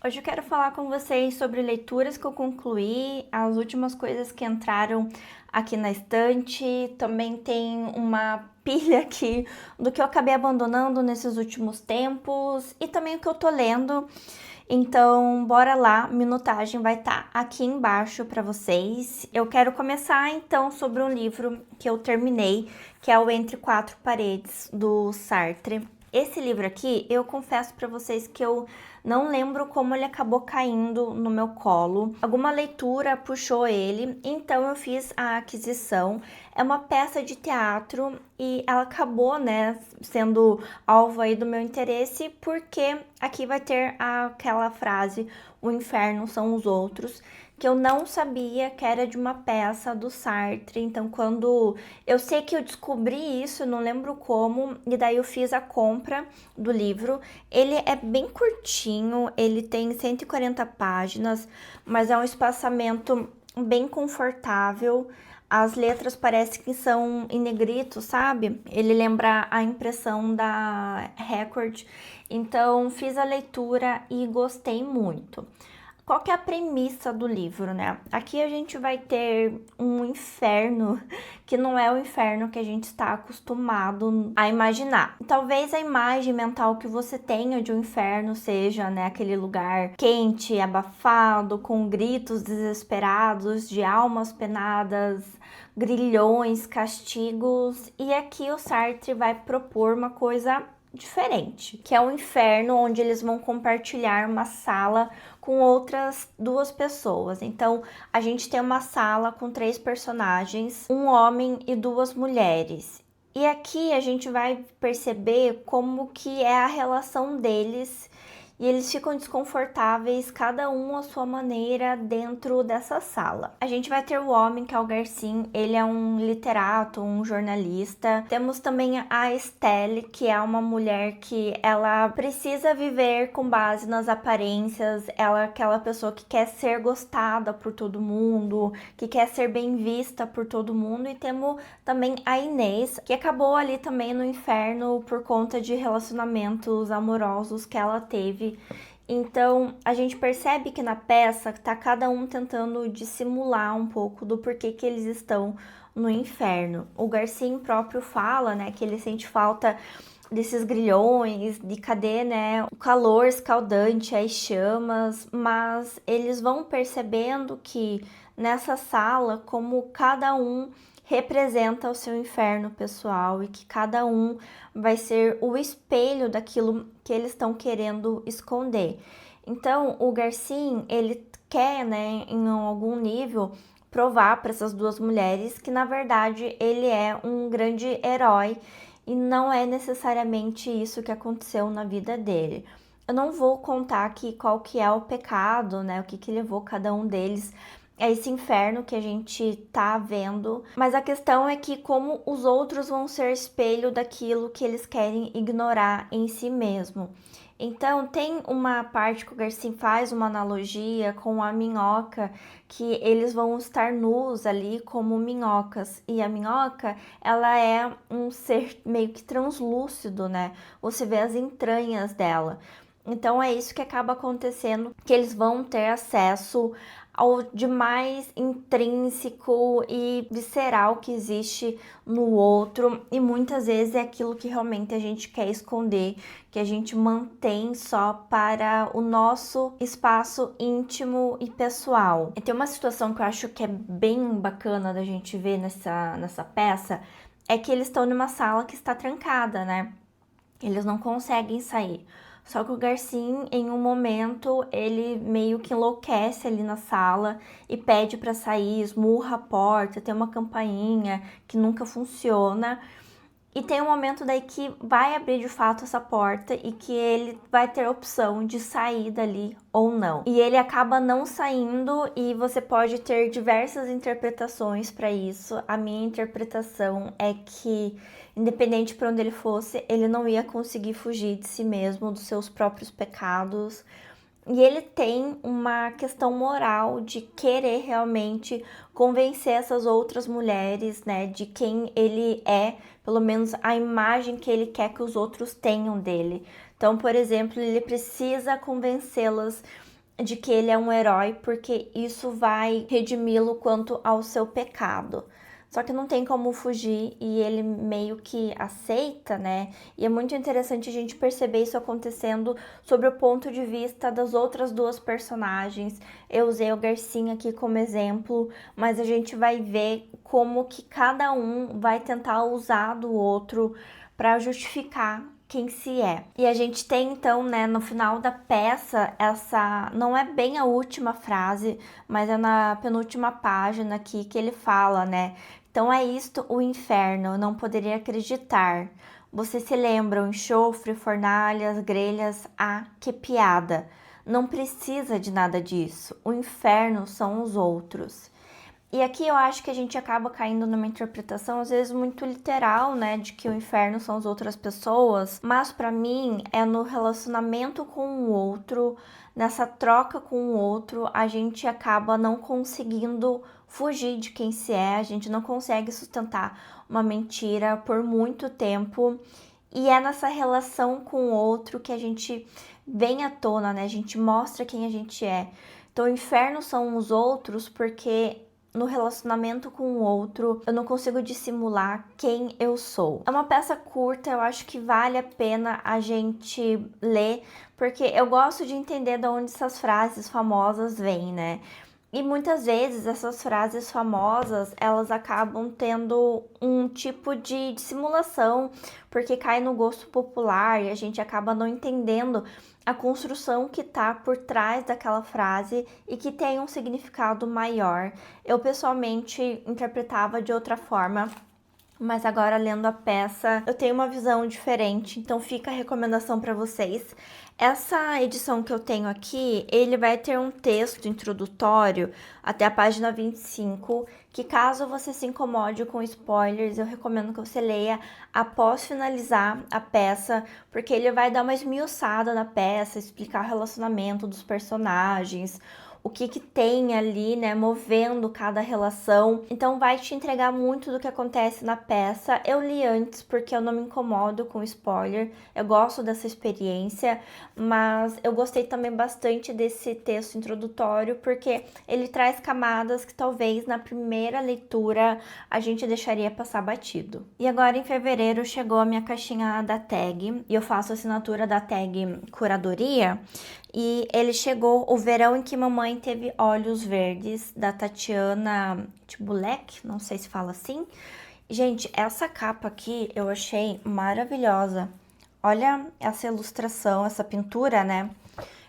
Hoje eu quero falar com vocês sobre leituras que eu concluí, as últimas coisas que entraram aqui na estante. Também tem uma pilha aqui do que eu acabei abandonando nesses últimos tempos e também o que eu tô lendo. Então, bora lá, minutagem vai estar aqui embaixo para vocês. Eu quero começar então sobre um livro que eu terminei, que é o Entre Quatro Paredes, do Sartre. Esse livro aqui, eu confesso para vocês que eu não lembro como ele acabou caindo no meu colo. Alguma leitura puxou ele, então eu fiz a aquisição. É uma peça de teatro e ela acabou, né, sendo alvo aí do meu interesse, porque aqui vai ter aquela frase: o inferno são os outros, que eu não sabia que era de uma peça do Sartre. Então, quando eu sei que eu descobri isso, eu não lembro como, e daí eu fiz a compra do livro. Ele é bem curtinho, ele tem 140 páginas, mas é um espaçamento bem confortável. As letras parecem que são em negrito, sabe? Ele lembra a impressão da Record. Então, fiz a leitura e gostei muito. Qual que é a premissa do livro, né? Aqui a gente vai ter um inferno que não é o inferno que a gente está acostumado a imaginar. Talvez a imagem mental que você tenha de um inferno seja, né, aquele lugar quente, abafado, com gritos desesperados de almas penadas, grilhões, castigos. E aqui o Sartre vai propor uma coisa diferente, que é o inferno onde eles vão compartilhar uma sala com outras duas pessoas. Então, a gente tem uma sala com 3 personagens, um homem e 2 mulheres. E aqui a gente vai perceber como que é a relação deles e eles ficam desconfortáveis, cada um à sua maneira, dentro dessa sala. A gente vai ter o homem, que é o Garcin, ele é um literato, um jornalista. Temos também a Estelle, que é uma mulher que ela precisa viver com base nas aparências, ela é aquela pessoa que quer ser gostada por todo mundo, que quer ser bem vista por todo mundo. E temos também a Inês, que acabou ali também no inferno por conta de relacionamentos amorosos que ela teve. Então, a gente percebe que na peça tá cada um tentando dissimular um pouco do porquê que eles estão no inferno. O Garcia próprio fala, né, que ele sente falta desses grilhões, de cadê, né, o calor escaldante, as chamas, mas eles vão percebendo que nessa sala, como cada um representa o seu inferno pessoal e que cada um vai ser o espelho daquilo que eles estão querendo esconder. Então, o Garcin, ele quer, né, em algum nível, provar para essas duas mulheres que, na verdade, ele é um grande herói e não é necessariamente isso que aconteceu na vida dele. Eu não vou contar aqui qual que é o pecado, né, o que levou cada um deles a esse inferno que a gente tá vendo, mas a questão é que como os outros vão ser espelho daquilo que eles querem ignorar em si mesmo. Então, tem uma parte que o Garcia faz uma analogia com a minhoca, que eles vão estar nus ali como minhocas. E a minhoca, ela é um ser meio que translúcido, né? Você vê as entranhas dela. Então, é isso que acaba acontecendo, que eles vão ter acesso ao de mais intrínseco e visceral que existe no outro, e muitas vezes é aquilo que realmente a gente quer esconder, que a gente mantém só para o nosso espaço íntimo e pessoal. E tem uma situação que eu acho que é bem bacana da gente ver nessa peça, é que eles estão numa sala que está trancada, né? Eles não conseguem sair. Só que o Garcin, em um momento, ele meio que enlouquece ali na sala e pede para sair, esmurra a porta, tem uma campainha que nunca funciona. E tem um momento daí que vai abrir de fato essa porta e que ele vai ter a opção de sair dali ou não. E ele acaba não saindo e você pode ter diversas interpretações para isso. A minha interpretação é que, independente para onde ele fosse, ele não ia conseguir fugir de si mesmo, dos seus próprios pecados. E ele tem uma questão moral de querer realmente convencer essas outras mulheres, né, de quem ele é, pelo menos a imagem que ele quer que os outros tenham dele. Então, por exemplo, ele precisa convencê-las de que ele é um herói, porque isso vai redimi-lo quanto ao seu pecado. Só que não tem como fugir e ele meio que aceita, né? E é muito interessante a gente perceber isso acontecendo sobre o ponto de vista das outras duas personagens. Eu usei o Garcinha aqui como exemplo, mas a gente vai ver como que cada um vai tentar usar do outro para justificar quem se é. E a gente tem então, né, no final da peça, essa não é bem a última frase, mas é na penúltima página aqui que ele fala, né? Então é isto o inferno, eu não poderia acreditar. Você se lembra, o enxofre, fornalhas, grelhas, ah, que piada. Não precisa de nada disso. O inferno são os outros. E aqui eu acho que a gente acaba caindo numa interpretação às vezes muito literal, né, de que o inferno são as outras pessoas, mas para mim é no relacionamento com o outro, nessa troca com o outro, a gente acaba não conseguindo fugir de quem se é, a gente não consegue sustentar uma mentira por muito tempo. E é nessa relação com o outro que a gente vem à tona, né? A gente mostra quem a gente é. Então, o inferno são os outros porque no relacionamento com o outro, eu não consigo dissimular quem eu sou. É uma peça curta, eu acho que vale a pena a gente ler, porque eu gosto de entender de onde essas frases famosas vêm, né? E muitas vezes essas frases famosas, elas acabam tendo um tipo de dissimulação, porque cai no gosto popular e a gente acaba não entendendo a construção que tá por trás daquela frase e que tem um significado maior. Eu pessoalmente interpretava de outra forma, mas agora lendo a peça eu tenho uma visão diferente, então fica a recomendação para vocês. Essa edição que eu tenho aqui, ele vai ter um texto introdutório até a página 25, que caso você se incomode com spoilers, eu recomendo que você leia após finalizar a peça, porque ele vai dar uma esmiuçada na peça, explicar o relacionamento dos personagens, o que que tem ali, né, movendo cada relação. Então vai te entregar muito do que acontece na peça. Eu li antes porque eu não me incomodo com spoiler, eu gosto dessa experiência, mas eu gostei também bastante desse texto introdutório porque ele traz camadas que talvez na primeira leitura a gente deixaria passar batido. E agora em fevereiro chegou a minha caixinha da tag e eu faço assinatura da tag Curadoria. E ele chegou o verão em que mamãe teve olhos verdes, da Tatiana Tibulek, não sei se fala assim. Gente, essa capa aqui eu achei maravilhosa. Olha essa ilustração, essa pintura, né?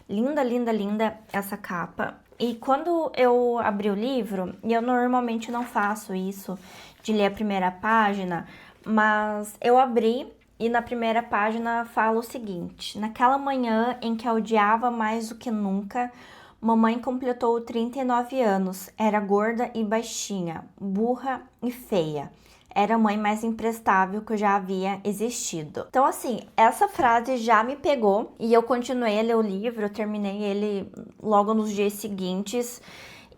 Linda, linda, linda essa capa. E quando eu abri o livro, e eu normalmente não faço isso, de ler a primeira página, mas eu abri e na primeira página fala o seguinte: naquela manhã em que a odiava mais do que nunca, mamãe completou 39 anos. Era gorda e baixinha, burra e feia. Era a mãe mais imprestável que já havia existido. Então, assim, essa frase já me pegou e eu continuei a ler o livro, eu terminei ele logo nos dias seguintes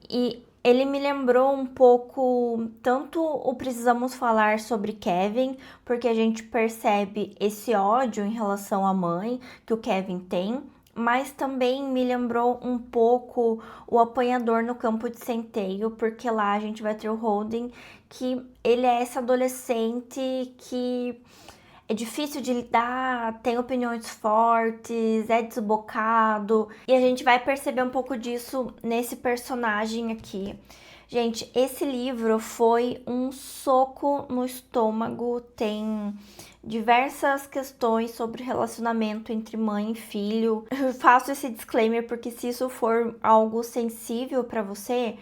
e ele me lembrou um pouco tanto o Precisamos Falar sobre Kevin, porque a gente percebe esse ódio em relação à mãe que o Kevin tem, mas também me lembrou um pouco o Apanhador no Campo de Centeio, porque lá a gente vai ter o Holden, que ele é esse adolescente que é difícil de lidar, tem opiniões fortes, é desbocado. E a gente vai perceber um pouco disso nesse personagem aqui. Gente, esse livro foi um soco no estômago, tem diversas questões sobre relacionamento entre mãe e filho. Eu faço esse disclaimer porque se isso for algo sensível para você,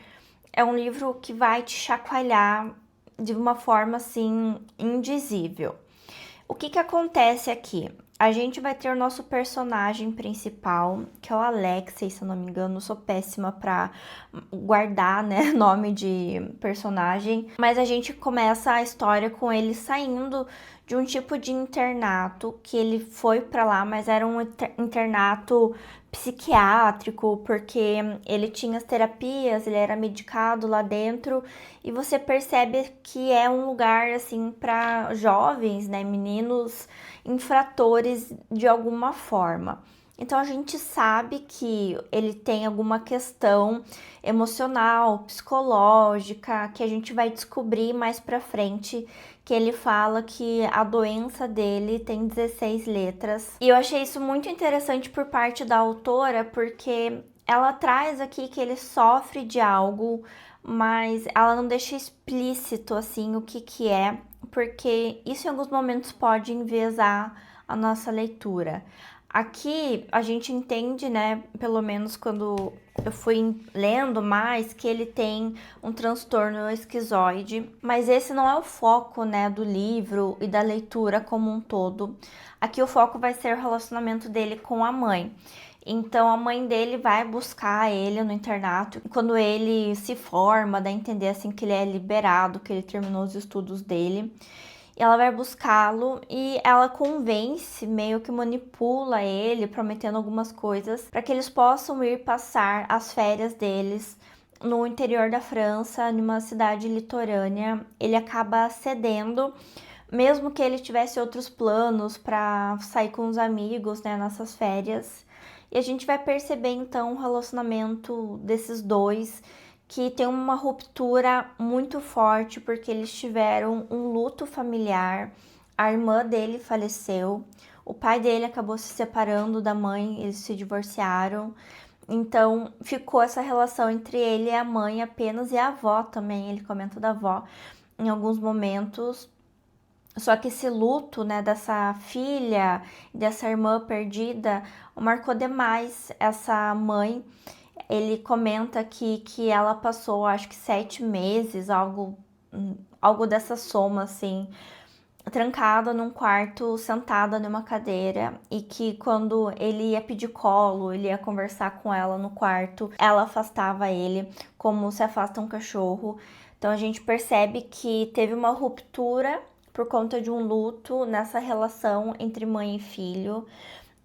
é um livro que vai te chacoalhar de uma forma assim indizível. O que que acontece aqui? A gente vai ter o nosso personagem principal, que é o Alexei, se eu não me engano, eu sou péssima pra guardar, né, nome de personagem, mas a gente começa a história com ele saindo de um tipo de internato que ele foi pra lá, mas era um internato psiquiátrico, porque ele tinha as terapias, ele era medicado lá dentro, e você percebe que é um lugar assim para jovens, né, meninos infratores de alguma forma. Então a gente sabe que ele tem alguma questão emocional, psicológica, que a gente vai descobrir mais pra frente, que ele fala que a doença dele tem 16 letras. E eu achei isso muito interessante por parte da autora, porque ela traz aqui que ele sofre de algo, mas ela não deixa explícito assim o que é, porque isso em alguns momentos pode enviesar a nossa leitura. Aqui a gente entende, né, pelo menos quando eu fui lendo mais, que ele tem um transtorno esquizoide, mas esse não é o foco, né, do livro e da leitura como um todo. Aqui o foco vai ser o relacionamento dele com a mãe. Então a mãe dele vai buscar ele no internato. Quando ele se forma, dá a entender assim que ele é liberado, que ele terminou os estudos dele. Ela vai buscá-lo e ela convence, meio que manipula ele, prometendo algumas coisas para que eles possam ir passar as férias deles no interior da França, numa cidade litorânea. Ele acaba cedendo, mesmo que ele tivesse outros planos para sair com os amigos, né, nessas férias. E a gente vai perceber então o relacionamento desses dois, que tem uma ruptura muito forte porque eles tiveram um luto familiar. A irmã dele faleceu, o pai dele acabou se separando da mãe, eles se divorciaram. Então ficou essa relação entre ele e a mãe apenas, e a avó também, ele comenta da avó em alguns momentos. Só que esse luto, né, dessa filha, dessa irmã perdida, marcou demais essa mãe. Ele comenta que ela passou, acho que 7 meses, algo dessa soma, assim, trancada num quarto, sentada numa cadeira, e que quando ele ia pedir colo, ele ia conversar com ela no quarto, ela afastava ele, como se afasta um cachorro. Então a gente percebe que teve uma ruptura por conta de um luto nessa relação entre mãe e filho.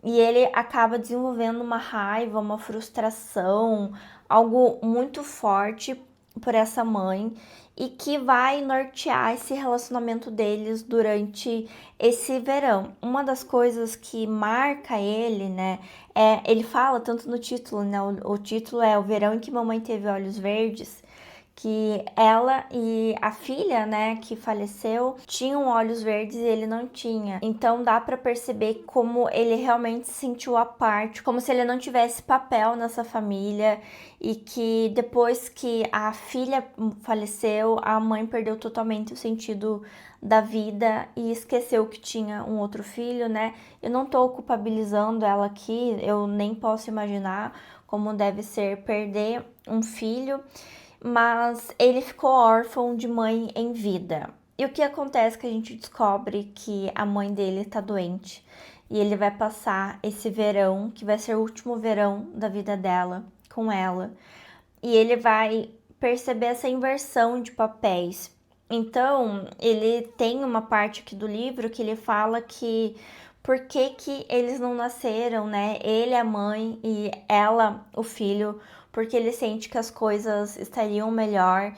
E ele acaba desenvolvendo uma raiva, uma frustração, algo muito forte por essa mãe, e que vai nortear esse relacionamento deles durante esse verão. Uma das coisas que marca ele, né, ele fala tanto no título, né, o título é O Verão em que Mamãe Teve Olhos Verdes, que ela e a filha, né, que faleceu, tinham olhos verdes e ele não tinha. Então dá para perceber como ele realmente se sentiu à parte, como se ele não tivesse papel nessa família, e que depois que a filha faleceu, a mãe perdeu totalmente o sentido da vida e esqueceu que tinha um outro filho, né? Eu não tô culpabilizando ela aqui, eu nem posso imaginar como deve ser perder um filho, mas ele ficou órfão de mãe em vida. E o que acontece é que a gente descobre que a mãe dele tá doente e ele vai passar esse verão, que vai ser o último verão da vida dela, com ela. E ele vai perceber essa inversão de papéis. Então, ele tem uma parte aqui do livro que ele fala que por que eles não nasceram, né? Ele, a mãe, e ela, o filho, porque ele sente que as coisas estariam melhor.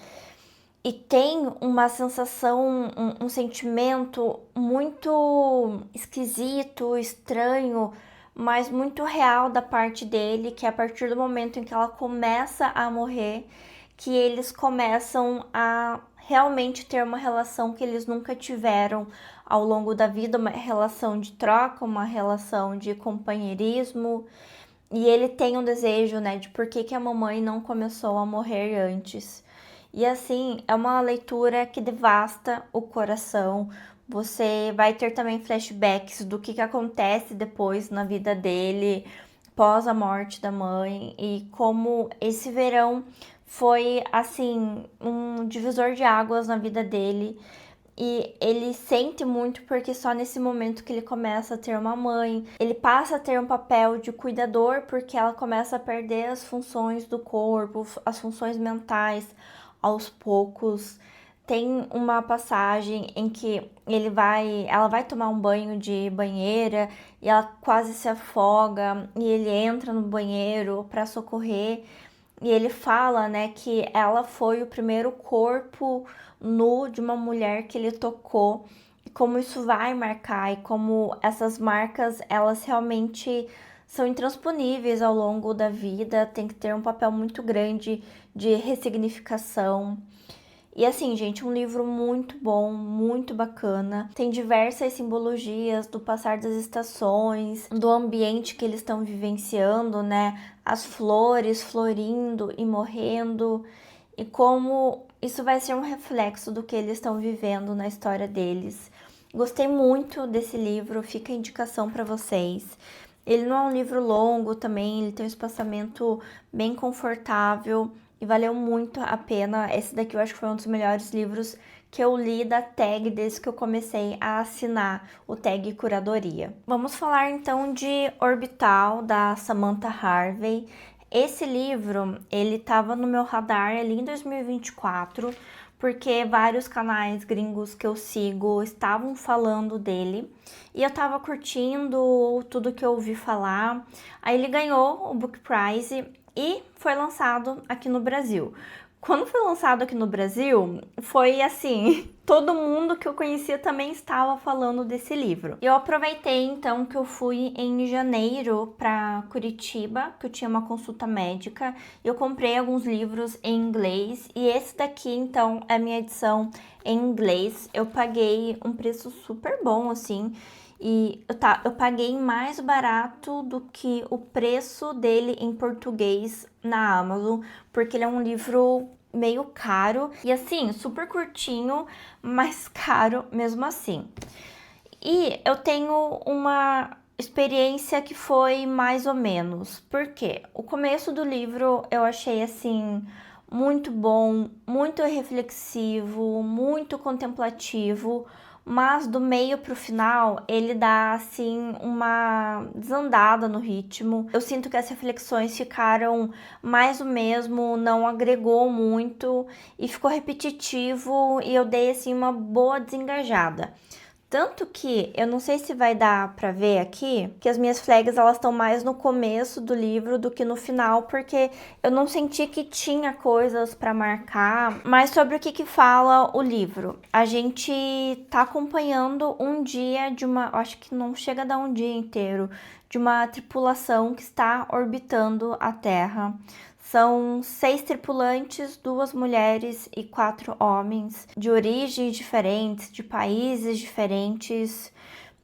E tem uma sensação, um sentimento muito esquisito, estranho, mas muito real da parte dele, que é a partir do momento em que ela começa a morrer, que eles começam a realmente ter uma relação que eles nunca tiveram ao longo da vida, uma relação de troca, uma relação de companheirismo. E ele tem um desejo, né, de por que a mamãe não começou a morrer antes. E assim, é uma leitura que devasta o coração. Você vai ter também flashbacks do que acontece depois na vida dele, pós a morte da mãe, e como esse verão foi, assim, um divisor de águas na vida dele. E ele sente muito porque só nesse momento que ele começa a ter uma mãe, ele passa a ter um papel de cuidador porque ela começa a perder as funções do corpo, as funções mentais aos poucos. Tem uma passagem em que ela vai tomar um banho de banheira e ela quase se afoga e ele entra no banheiro para socorrer. E ele fala, né, que ela foi o primeiro corpo nu de uma mulher que ele tocou, e como isso vai marcar, e como essas marcas, elas realmente são intransponíveis ao longo da vida, tem que ter um papel muito grande de ressignificação. E assim, gente, um livro muito bom, muito bacana. Tem diversas simbologias do passar das estações, do ambiente que eles estão vivenciando, né? As flores florindo e morrendo, e como isso vai ser um reflexo do que eles estão vivendo na história deles. Gostei muito desse livro, fica a indicação para vocês. Ele não é um livro longo também, ele tem um espaçamento bem confortável e valeu muito a pena. Esse daqui eu acho que foi um dos melhores livros que eu li da tag desde que eu comecei a assinar o tag Curadoria. Vamos falar então de Orbital, da Samantha Harvey. Esse livro, ele estava no meu radar ali em 2024, porque vários canais gringos que eu sigo estavam falando dele e eu tava curtindo tudo que eu ouvi falar. Aí ele ganhou o Book Prize e foi lançado aqui no Brasil. Quando foi lançado aqui no Brasil, foi assim, todo mundo que eu conhecia também estava falando desse livro. Eu aproveitei então que eu fui em janeiro para Curitiba, que eu tinha uma consulta médica, e eu comprei alguns livros em inglês, e esse daqui então é a minha edição em inglês. Eu paguei um preço super bom assim, e eu paguei mais barato do que o preço dele em português na Amazon, porque ele é um livro meio caro e assim, super curtinho, mas caro mesmo assim. E eu tenho uma experiência que foi mais ou menos, porque o começo do livro eu achei assim muito bom, muito reflexivo, muito contemplativo, mas do meio pro final ele dá assim uma desandada no ritmo. Eu sinto que as reflexões ficaram mais o mesmo, não agregou muito e ficou repetitivo e eu dei assim uma boa desengajada. Tanto que, eu não sei se vai dar pra ver aqui, que as minhas flags elas estão mais no começo do livro do que no final, porque eu não senti que tinha coisas pra marcar. Mas sobre o que fala o livro? A gente tá acompanhando um dia de uma, acho que não chega a dar um dia inteiro, de uma tripulação que está orbitando a Terra. São 6 tripulantes, 2 mulheres e 4 homens, de origens diferentes, de países diferentes,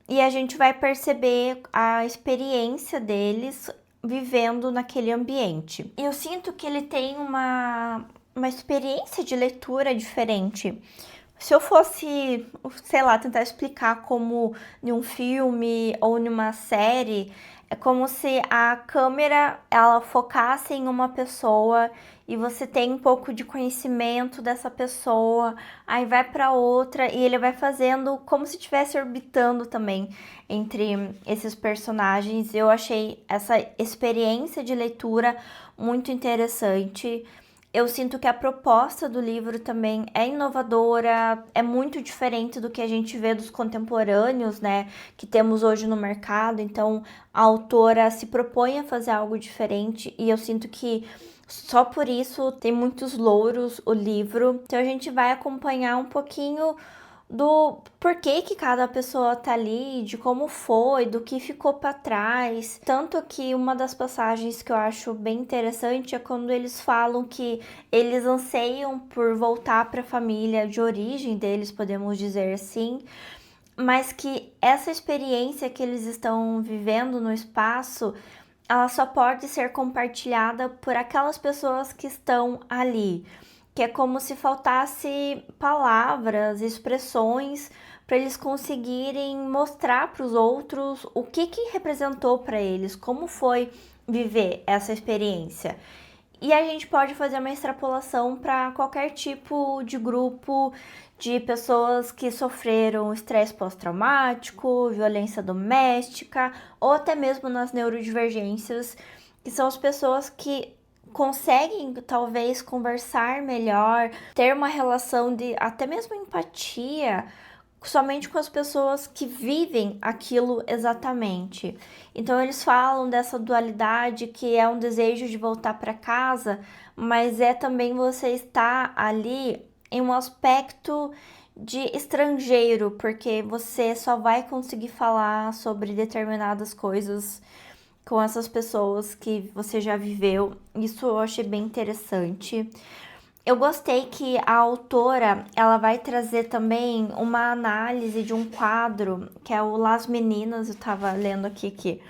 e a gente vai perceber a experiência deles vivendo naquele ambiente. Eu sinto que ele tem uma experiência de leitura diferente. Se eu fosse, sei lá, tentar explicar como em um filme ou numa série, é como se a câmera ela focasse em uma pessoa e você tem um pouco de conhecimento dessa pessoa, aí vai para outra e ele vai fazendo como se estivesse orbitando também entre esses personagens. Eu achei essa experiência de leitura muito interessante. Eu sinto que a proposta do livro também é inovadora, é muito diferente do que a gente vê dos contemporâneos, né, que temos hoje no mercado. Então, a autora se propõe a fazer algo diferente e eu sinto que só por isso tem muitos louros o livro. Então, a gente vai acompanhar um pouquinho do porquê que cada pessoa tá ali, de como foi, do que ficou para trás. Tanto que uma das passagens que eu acho bem interessante é quando eles falam que eles anseiam por voltar para a família de origem deles, podemos dizer assim, mas que essa experiência que eles estão vivendo no espaço, ela só pode ser compartilhada por aquelas pessoas que estão ali, que é como se faltasse palavras, expressões para eles conseguirem mostrar para os outros o que representou para eles, como foi viver essa experiência. E a gente pode fazer uma extrapolação para qualquer tipo de grupo de pessoas que sofreram estresse pós-traumático, violência doméstica, ou até mesmo nas neurodivergências, que são as pessoas que conseguem talvez conversar melhor, ter uma relação de até mesmo empatia somente com as pessoas que vivem aquilo exatamente. Então eles falam dessa dualidade que é um desejo de voltar para casa, mas é também você estar ali em um aspecto de estrangeiro, porque você só vai conseguir falar sobre determinadas coisas com essas pessoas que você já viveu. Isso eu achei bem interessante. Eu gostei que a autora, ela vai trazer também uma análise de um quadro, que é o Las Meninas, eu tava lendo aqui que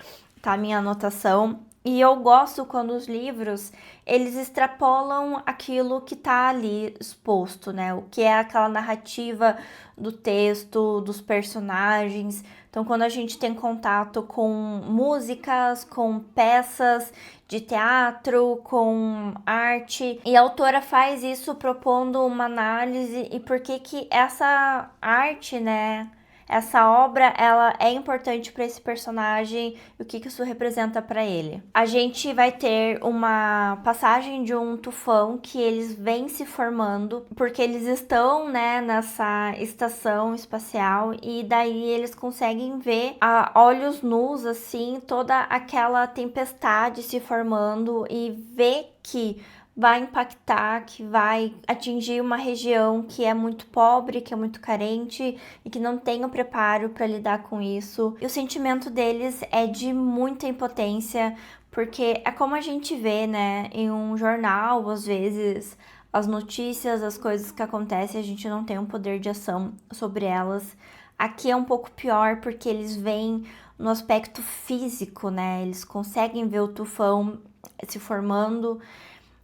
tá a minha anotação, e eu gosto quando os livros, eles extrapolam aquilo que tá ali exposto, né? O que é aquela narrativa do texto, dos personagens. Então, quando a gente tem contato com músicas, com peças de teatro, com arte, e a autora faz isso propondo uma análise e por que que essa arte, né, essa obra, ela é importante para esse personagem e o que que isso representa para ele. A gente vai ter uma passagem de um tufão que eles vêm se formando porque eles estão, né, nessa estação espacial e daí eles conseguem ver a olhos nus assim toda aquela tempestade se formando e ver que vai impactar, que vai atingir uma região que é muito pobre, que é muito carente e que não tem o preparo para lidar com isso. E o sentimento deles é de muita impotência, porque é como a gente vê, né, em um jornal, às vezes, as notícias, as coisas que acontecem, a gente não tem um poder de ação sobre elas. Aqui é um pouco pior porque eles veem no aspecto físico, né? Eles conseguem ver o tufão se formando.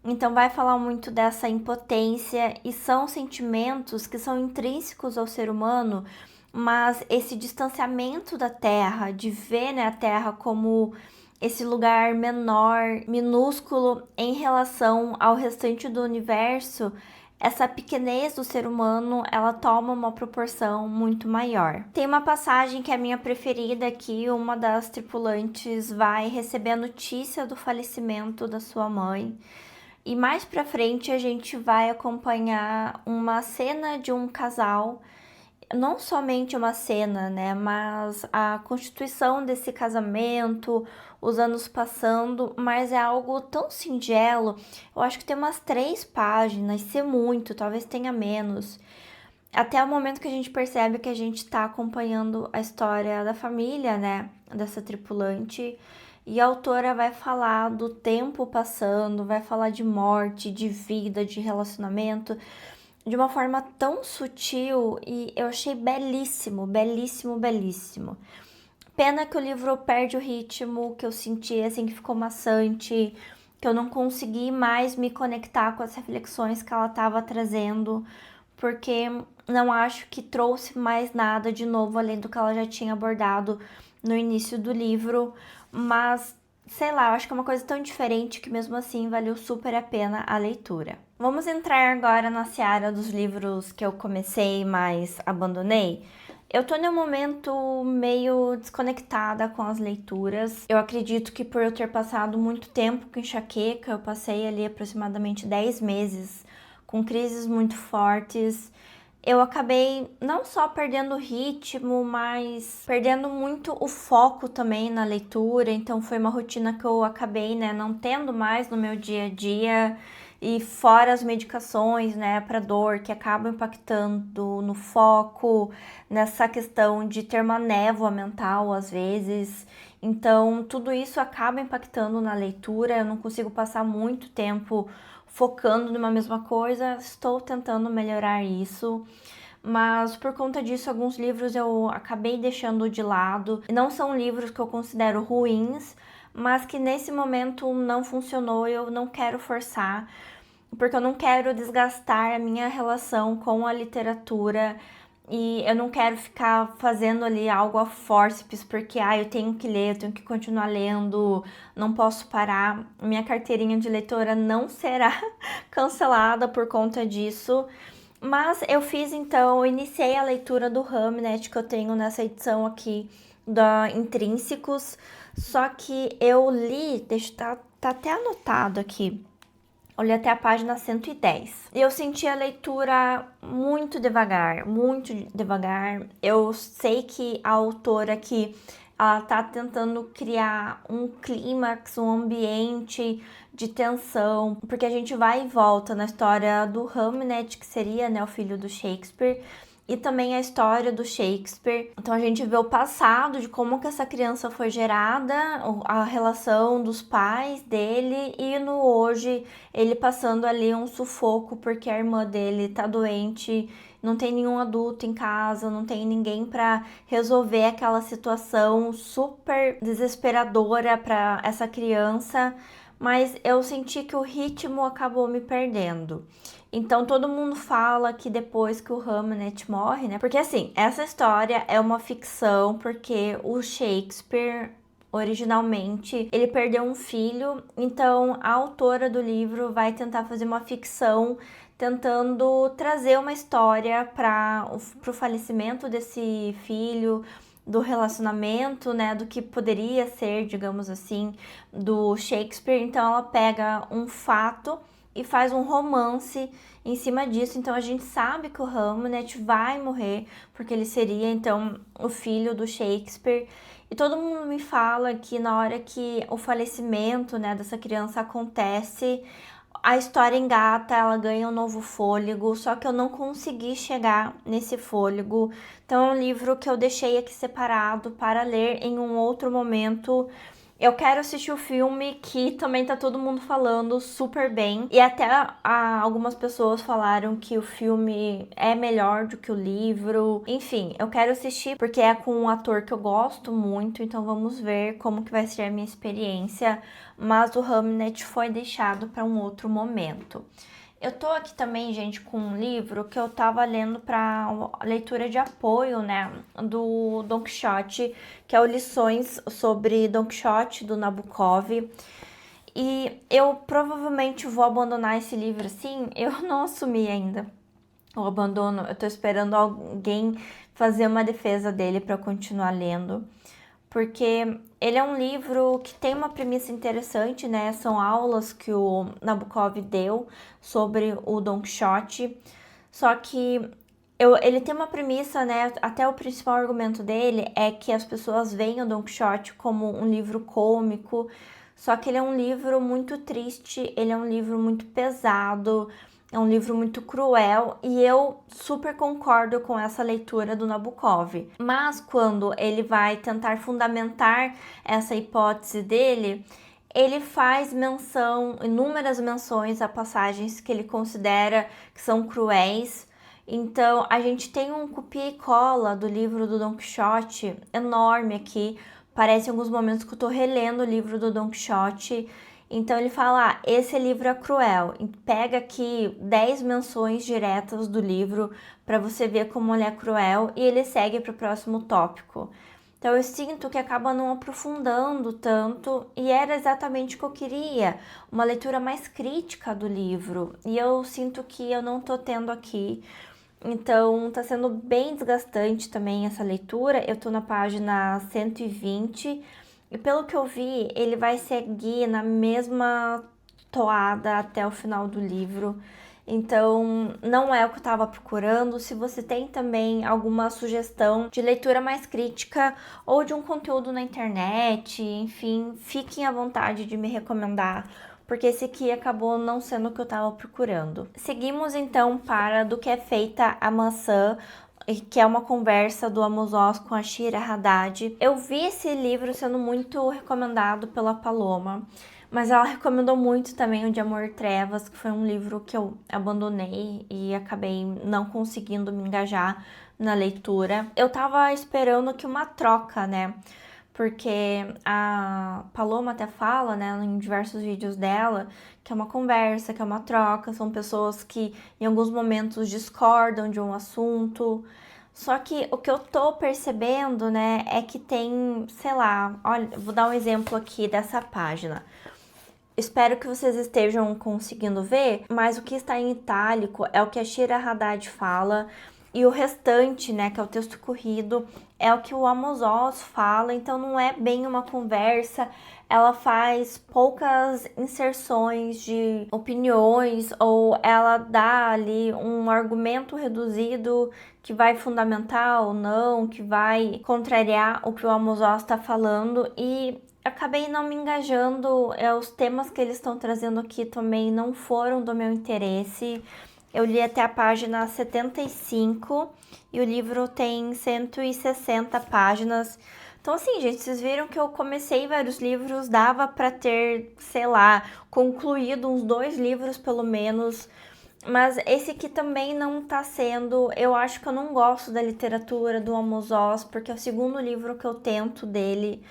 Então vai falar muito dessa impotência e são sentimentos que são intrínsecos ao ser humano, mas esse distanciamento da Terra, de ver, né, a Terra como esse lugar menor, minúsculo em relação ao restante do universo, essa pequenez do ser humano, ela toma uma proporção muito maior. Tem uma passagem que é a minha preferida aqui, uma das tripulantes vai receber a notícia do falecimento da sua mãe. E mais pra frente a gente vai acompanhar uma cena de um casal, não somente uma cena, né, mas a constituição desse casamento, os anos passando, mas é algo tão singelo. Eu acho que tem umas 3 páginas, se muito, talvez tenha menos. Até o momento que a gente percebe que a gente tá acompanhando a história da família, né, dessa tripulante. E a autora vai falar do tempo passando, vai falar de morte, de vida, de relacionamento, de uma forma tão sutil e eu achei belíssimo, belíssimo, belíssimo. Pena que o livro perde o ritmo, que eu senti assim que ficou maçante, que eu não consegui mais me conectar com as reflexões que ela estava trazendo, porque não acho que trouxe mais nada de novo além do que ela já tinha abordado no início do livro, mas sei lá, eu acho que é uma coisa tão diferente que mesmo assim valeu super a pena a leitura. Vamos entrar agora na seara dos livros que eu comecei, mas abandonei. Eu tô num momento meio desconectada com as leituras. Eu acredito que por eu ter passado muito tempo com enxaqueca, eu passei ali aproximadamente 10 meses com crises muito fortes. Eu acabei não só perdendo o ritmo, mas perdendo muito o foco também na leitura. Então foi uma rotina que eu acabei, né, não tendo mais no meu dia a dia. E fora as medicações, né, para dor, que acabam impactando no foco, nessa questão de ter uma névoa mental às vezes. Então, tudo isso acaba impactando na leitura. Eu não consigo passar muito tempo focando numa mesma coisa. Estou tentando melhorar isso. Mas por conta disso, alguns livros eu acabei deixando de lado. Não são livros que eu considero ruins, mas que nesse momento não funcionou e eu não quero forçar, porque eu não quero desgastar a minha relação com a literatura e eu não quero ficar fazendo ali algo a fórceps, porque eu tenho que ler, eu tenho que continuar lendo, não posso parar. Minha carteirinha de leitora não será cancelada por conta disso. Mas eu fiz então, eu iniciei a leitura do Hamnet que eu tenho nessa edição aqui da Intrínsecos, só que eu li, tá até anotado aqui. Olhei até a página 110. Eu senti a leitura muito devagar, muito devagar. Eu sei que a autora aqui, ela tá tentando criar um clímax, um ambiente de tensão, porque a gente vai e volta na história do Hamlet, que seria, né, o filho do Shakespeare, e também a história do Shakespeare. Então a gente vê o passado de como que essa criança foi gerada, a relação dos pais dele e no hoje ele passando ali um sufoco porque a irmã dele tá doente, não tem nenhum adulto em casa, não tem ninguém para resolver aquela situação super desesperadora para essa criança, mas eu senti que o ritmo acabou me perdendo. Então todo mundo fala que depois que o Hamlet morre, né? Porque assim, essa história é uma ficção, porque o Shakespeare originalmente ele perdeu um filho, então a autora do livro vai tentar fazer uma ficção tentando trazer uma história para o falecimento desse filho, do relacionamento, né, do que poderia ser, digamos assim, do Shakespeare. Então ela pega um fato e faz um romance em cima disso. Então a gente sabe que o Hamlet vai morrer, porque ele seria então o filho do Shakespeare. E todo mundo me fala que na hora que o falecimento, né, dessa criança acontece, a história engata, ela ganha um novo fôlego, só que eu não consegui chegar nesse fôlego. Então é um livro que eu deixei aqui separado para ler em um outro momento. Eu quero assistir o filme, que também tá todo mundo falando super bem. E até algumas pessoas falaram que o filme é melhor do que o livro. Enfim, eu quero assistir porque é com um ator que eu gosto muito. Então vamos ver como que vai ser a minha experiência. Mas o Hamlet foi deixado para um outro momento. Eu tô aqui também, gente, com um livro que eu tava lendo para leitura de apoio, né, do Don Quixote, que é o Lições sobre Don Quixote, do Nabokov. E eu provavelmente vou abandonar esse livro assim, eu não assumi ainda o abandono, eu tô esperando alguém fazer uma defesa dele para eu continuar lendo. Porque ele é um livro que tem uma premissa interessante, né? São aulas que o Nabokov deu sobre o Don Quixote. Só que ele tem uma premissa, né? Até o principal argumento dele é que as pessoas veem o Don Quixote como um livro cômico. Só que ele é um livro muito triste, ele é um livro muito pesado, é um livro muito cruel e eu super concordo com essa leitura do Nabokov. Mas quando ele vai tentar fundamentar essa hipótese dele, ele faz menção, inúmeras menções a passagens que ele considera que são cruéis. Então a gente tem um copia e cola do livro do Don Quixote enorme aqui. Parece em alguns momentos que eu tô relendo o livro do Don Quixote. Então ele fala, esse livro é cruel. Pega aqui 10 menções diretas do livro para você ver como ele é cruel e ele segue para o próximo tópico. Então eu sinto que acaba não aprofundando tanto e era exatamente o que eu queria, uma leitura mais crítica do livro. E eu sinto que eu não tô tendo aqui. Então tá sendo bem desgastante também essa leitura. Eu tô na página 120 e pelo que eu vi, ele vai seguir na mesma toada até o final do livro. Então, não é o que eu estava procurando. Se você tem também alguma sugestão de leitura mais crítica ou de um conteúdo na internet, enfim, fiquem à vontade de me recomendar, porque esse aqui acabou não sendo o que eu estava procurando. Seguimos então para Do que é feita a maçã, que é uma conversa do Amos Oz com a Shira Haddad. Eu vi esse livro sendo muito recomendado pela Paloma, mas ela recomendou muito também o De Amor e Trevas, que foi um livro que eu abandonei e acabei não conseguindo me engajar na leitura. Eu tava esperando que uma troca, né? Porque a Paloma até fala, né, em diversos vídeos dela, que é uma conversa, que é uma troca, são pessoas que em alguns momentos discordam de um assunto. Só que o que eu tô percebendo, né, é que tem, sei lá, olha, vou dar um exemplo aqui dessa página. Espero que vocês estejam conseguindo ver, mas o que está em itálico é o que a Shira Haddad fala e o restante, né, que é o texto corrido, é o que o Amos Oz fala, então não é bem uma conversa, ela faz poucas inserções de opiniões ou ela dá ali um argumento reduzido que vai fundamentar ou não, que vai contrariar o que o Amos Oz está falando e acabei não me engajando, os temas que eles estão trazendo aqui também não foram do meu interesse. Eu li até a página 75 e o livro tem 160 páginas. Então, assim, gente, vocês viram que eu comecei vários livros, dava pra ter, sei lá, concluído uns 2 livros pelo menos. Mas esse aqui também não tá sendo. Eu acho que eu não gosto da literatura do Amos Oz, porque é o segundo livro que eu tento dele.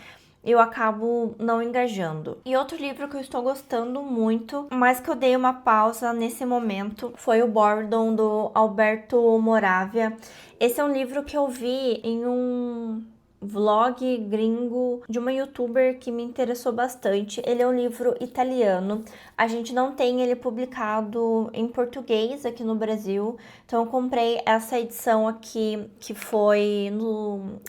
Eu acabo não engajando. E outro livro que eu estou gostando muito, mas que eu dei uma pausa nesse momento, foi o Boredom, do Alberto Moravia. Esse é um livro que eu vi em um vlog gringo de uma youtuber que me interessou bastante. Ele é um livro italiano. A gente não tem ele publicado em português aqui no Brasil. Então eu comprei essa edição aqui que foi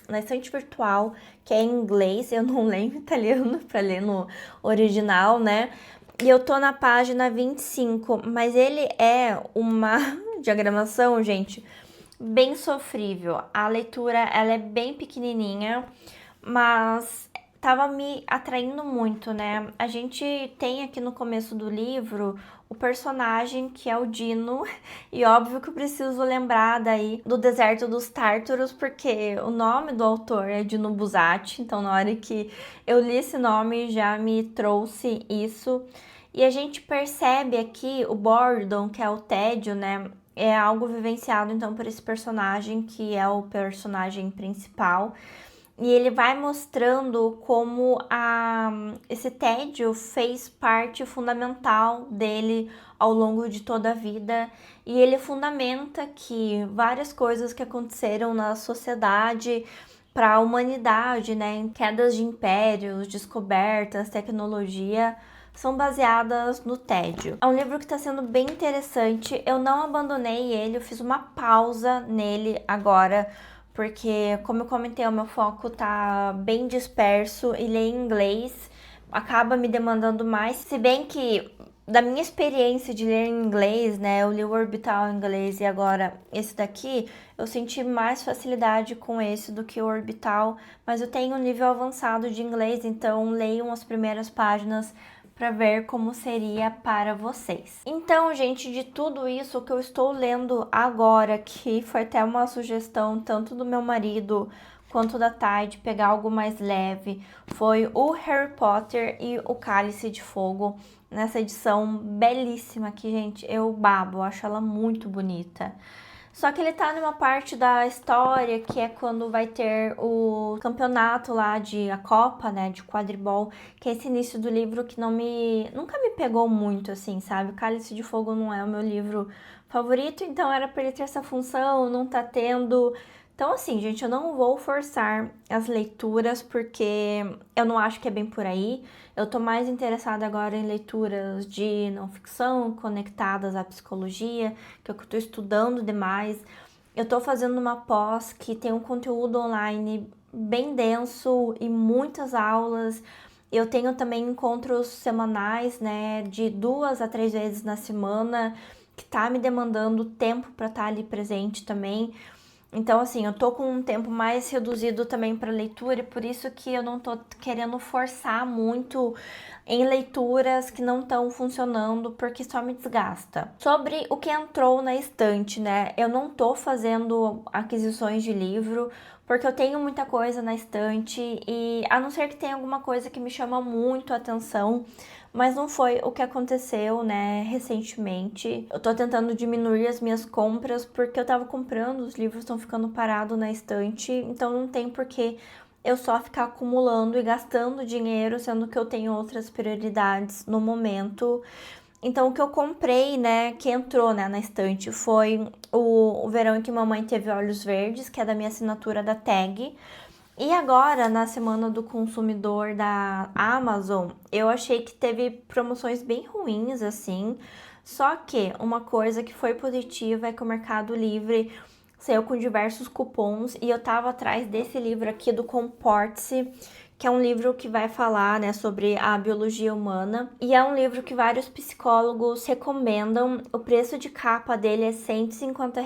na estante virtual, que é em inglês. Eu não leio italiano para ler no original, né? E eu tô na página 25, mas ele é uma diagramação, gente, bem sofrível. A leitura, ela é bem pequenininha, mas tava me atraindo muito, né? A gente tem aqui no começo do livro o personagem que é o Dino, e óbvio que eu preciso lembrar daí do Deserto dos Tártaros, porque o nome do autor é Dino Buzzati, então na hora que eu li esse nome já me trouxe isso. E a gente percebe aqui o boredom, que é o tédio, né? É algo vivenciado então por esse personagem que é o personagem principal. E ele vai mostrando como esse tédio fez parte fundamental dele ao longo de toda a vida. E ele fundamenta que várias coisas que aconteceram na sociedade para a humanidade, né, quedas de impérios, descobertas, tecnologia, são baseadas no tédio. É um livro que está sendo bem interessante. Eu não abandonei ele, eu fiz uma pausa nele agora, porque, como eu comentei, o meu foco tá bem disperso e ler em inglês acaba me demandando mais. Se bem que, da minha experiência de ler em inglês, né, eu li o Orbital em inglês e agora esse daqui, eu senti mais facilidade com esse do que o Orbital, mas eu tenho um nível avançado de inglês, então leiam as primeiras páginas para ver como seria para vocês. Então, gente, de tudo isso que eu estou lendo agora, que foi até uma sugestão tanto do meu marido quanto da Thay de pegar algo mais leve, foi o Harry Potter e o Cálice de Fogo, nessa edição belíssima aqui, gente. Eu babo, eu acho ela muito bonita. Só que ele tá numa parte da história que é quando vai ter o campeonato lá a Copa, né, de quadribol, que é esse início do livro que nunca me pegou muito, assim, sabe? Cálice de Fogo não é o meu livro favorito, então era pra ele ter essa função, não tá tendo. Então, assim, gente, eu não vou forçar as leituras porque eu não acho que é bem por aí. Eu tô mais interessada agora em leituras de não ficção, conectadas à psicologia, que é o que eu tô estudando demais. Eu tô fazendo uma pós que tem um conteúdo online bem denso e muitas aulas. Eu tenho também encontros semanais, né, de 2 a 3 vezes na semana, que tá me demandando tempo para estar ali presente também. Então, assim, eu tô com um tempo mais reduzido também para leitura e por isso que eu não tô querendo forçar muito em leituras que não estão funcionando, porque só me desgasta. Sobre o que entrou na estante, né? Eu não tô fazendo aquisições de livro, porque eu tenho muita coisa na estante e a não ser que tenha alguma coisa que me chama muito a atenção, mas não foi o que aconteceu, né, recentemente. Eu tô tentando diminuir as minhas compras porque eu tava comprando, os livros estão ficando parados na estante, então não tem porquê eu só ficar acumulando e gastando dinheiro, sendo que eu tenho outras prioridades no momento. Então, o que eu comprei, né, que entrou, né, na estante foi o Verão em que Mamãe Teve Olhos Verdes, que é da minha assinatura da Tag. E agora, na Semana do Consumidor da Amazon, eu achei que teve promoções bem ruins, assim. Só que uma coisa que foi positiva é que o Mercado Livre saiu com diversos cupons e eu tava atrás desse livro aqui do Comporte-se, que é um livro que vai falar, né, sobre a biologia humana. E é um livro que vários psicólogos recomendam. O preço de capa dele é R$ 150.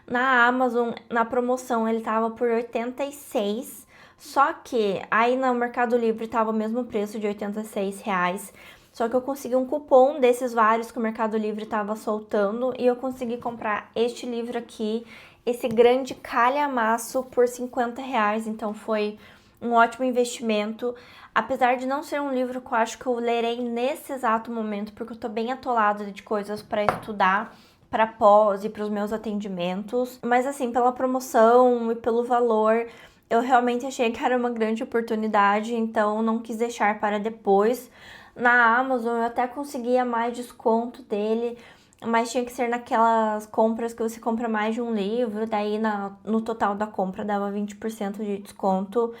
Na Amazon, na promoção, ele tava por 86, só que aí no Mercado Livre tava o mesmo preço de R$ 86. Só que eu consegui um cupom desses vários que o Mercado Livre estava soltando e eu consegui comprar este livro aqui, esse grande calhamaço por R$ 50, então foi um ótimo investimento. Apesar de não ser um livro que eu acho que eu lerei nesse exato momento, porque eu tô bem atolada de coisas para estudar, para pós e para os meus atendimentos. Mas assim, pela promoção e pelo valor, eu realmente achei que era uma grande oportunidade, então não quis deixar para depois. Na Amazon eu até conseguia mais desconto dele, mas tinha que ser naquelas compras que você compra mais de um livro, daí no total da compra dava 20% de desconto.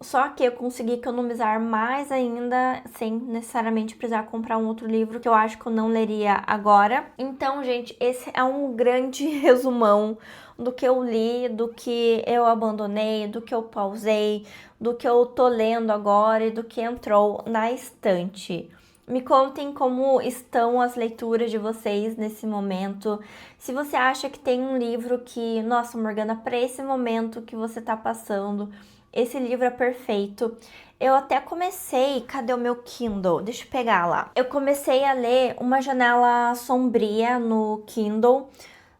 Só que eu consegui economizar mais ainda, sem necessariamente precisar comprar um outro livro que eu acho que eu não leria agora. Então, gente, esse é um grande resumão do que eu li, do que eu abandonei, do que eu pausei, do que eu tô lendo agora e do que entrou na estante. Me contem como estão as leituras de vocês nesse momento. Se você acha que tem um livro que, nossa, Morgana, para esse momento que você tá passando, esse livro é perfeito. Eu até comecei, cadê o meu Kindle? Deixa eu pegar lá. Eu comecei a ler Uma Janela Sombria no Kindle,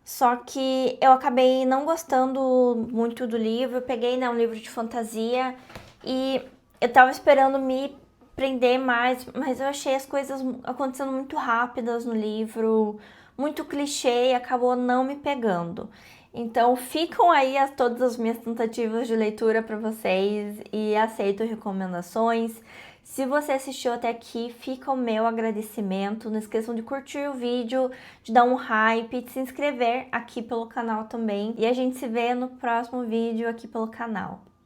só que eu acabei não gostando muito do livro. Eu peguei, né, um livro de fantasia e eu tava esperando me prender mais, mas eu achei as coisas acontecendo muito rápidas no livro, muito clichê e acabou não me pegando. Então ficam aí todas as minhas tentativas de leitura para vocês e aceito recomendações. Se você assistiu até aqui, fica o meu agradecimento. Não esqueçam de curtir o vídeo, de dar um hype, de se inscrever aqui pelo canal também. E a gente se vê no próximo vídeo aqui pelo canal.